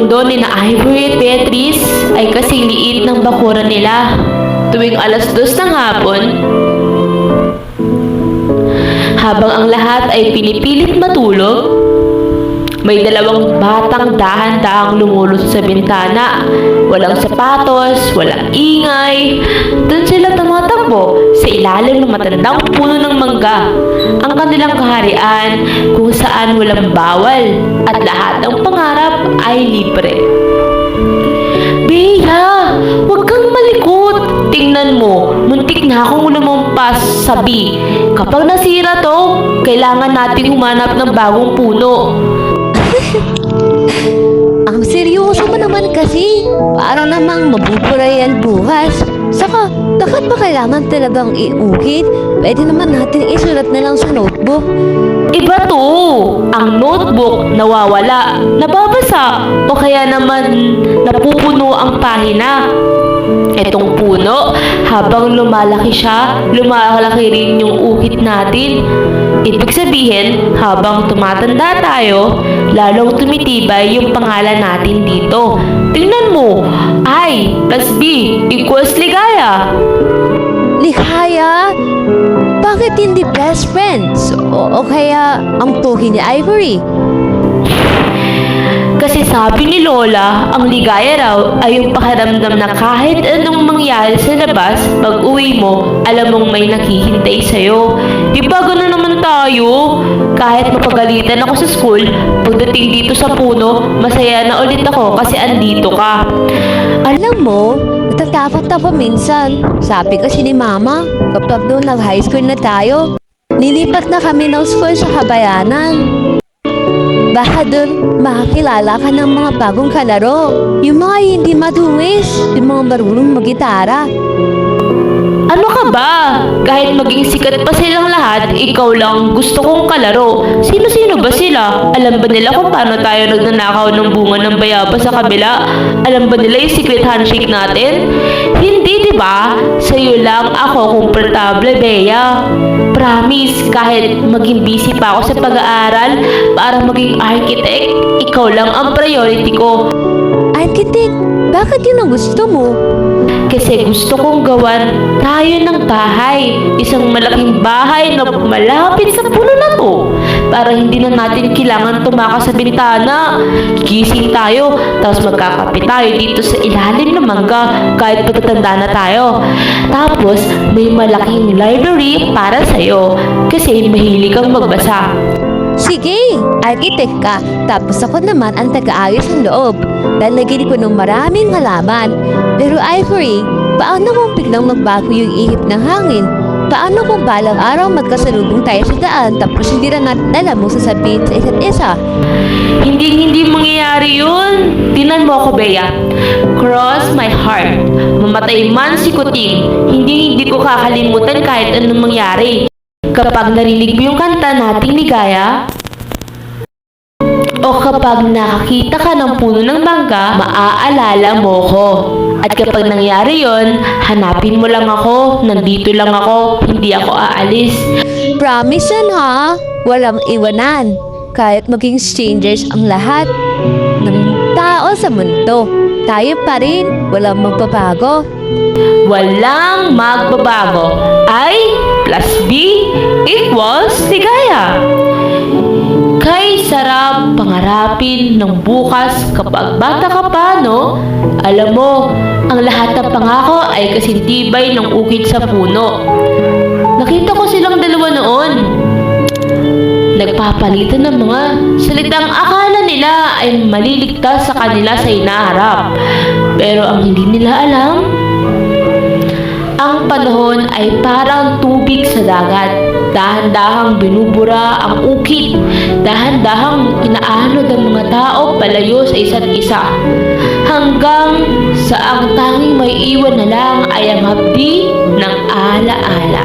mundo ni na Ivory at Beatrice ay kasing liit ng bakuran nila. Tuwing 2:00 ng hapon, habang ang lahat ay pinipilit matulog, may dalawang batang dahan-dahang lumulusot sa bintana. Walang sapatos, walang ingay. Doon sila tumatakbo sa ilalim ng matandang puno ng mangga. Ang kanilang kaharian kung saan walang bawal at lahat ng pangarap ay libre. Bea, huwag kang malikot. Tingnan mo, muntik na akong lumampas sa B. Kapag nasira to, kailangan nating humanap ng bagong puno. Ang seryoso mo naman kasi. Para namang mabubura yan bukas. Saka, bakit ba kailangan talagang iukit? Pwede naman natin isulat na lang sa notebook. Iba to! Ang notebook nawawala, nababasa, o kaya naman napupuno ang pahina. Etong puno, habang lumalaki siya, lumalaki rin yung ukit natin. Ibig sabihin, habang tumatanda tayo, lalong tumitibay yung pangalan natin dito. Tingnan mo, I plus B equals ligaya. Ligaya? Bakit hindi best friends? O kaya ang tuhi ni Ivory? Kasi sabi ni Lola, ang ligaya raw ay yung pakiramdam na kahit anong mangyari sa labas, pag uwi mo, alam mong may naghihintay sa'yo. Di ba gano'n naman tayo? Kahit mapagalitan ako sa school, pagdating dito sa puno, masaya na ulit ako kasi andito ka. Alam mo, natatakot ako minsan. Sabi kasi ni Mama, kapag doon nag-high school na tayo, nilipat na kami ng school sa Kabayanan. Baka doon makakilala ka ng mga bagong kalaro. Yung mga hindi madungis, yung mga marunong mag-gitara. Ano ka ba? Kahit maging sikat pa silang lahat, ikaw lang gusto kong kalaro. Sino-sino ba sila? Alam ba nila kung paano tayo nagnanakaw ng bunga ng bayabas sa kabila? Alam ba nila yung secret handshake natin? Hindi, di ba? Sa'yo lang ako komportable, Bea. Promise, kahit maging busy pa ako sa pag-aaral para maging architect, ikaw lang ang priority ko. Architect, bakit yun ang gusto mo? Kasi gusto kong gawan tayo ng bahay. Isang malaking bahay na malapit sa puno na to. Para hindi na natin kailangan tumakas sa bintana. Gising tayo, tapos magkakape tayo dito sa ilalim ng mangga kahit pagtatanda na tayo. Tapos may malaking library para sa'yo kasi mahilig kang magbasa. Sige, architect ka. Tapos ako naman ang taga-ayos ng loob. Lalagyan ko ng maraming halaman. Pero Ivory, paano kung biglang magbago yung ihip ng hangin? Paano kung balang araw magkasalubong tayo sa daan tapos hindi na natin alam mo sasabihin sa isa't isa? Hindi mangyayari yun. Tinan mo ako, Bea. Cross my heart. Mamatay man si Kuting, hindi ko kakalimutan kahit anong mangyari. Kapag narinig mo yung kanta nating ligaya, o kapag nakakita ka ng puno ng mangga, maaalala mo ko. At kapag nangyari yon, hanapin mo lang ako, nandito lang ako, hindi ako aalis. Promise yan ha? Walang iwanan. Kahit maging strangers ang lahat ng tao sa mundo, tayo pa rin, walang magbabago. Walang magbabago. I plus B equals ligaya. Kay sarap pangarapin ng bukas kapag bata ka pa, no? Alam mo, ang lahat ng pangako ay kasintibay ng ukit sa puno. Nakita ko silang dalawa noon. Nagpapalitan ng mga salitang akala nila ay maliligtas sa kanila sa hinaharap. Pero ang hindi nila alam, ang panahon ay parang tubig sa dagat. Dahan-dahang binubura ang ukit. Dahan-dahang inaanod ang mga tao palayo sa isa't isa. Hanggang sa ang tanging may iwan na lang ay ang hapdi ng ala-ala.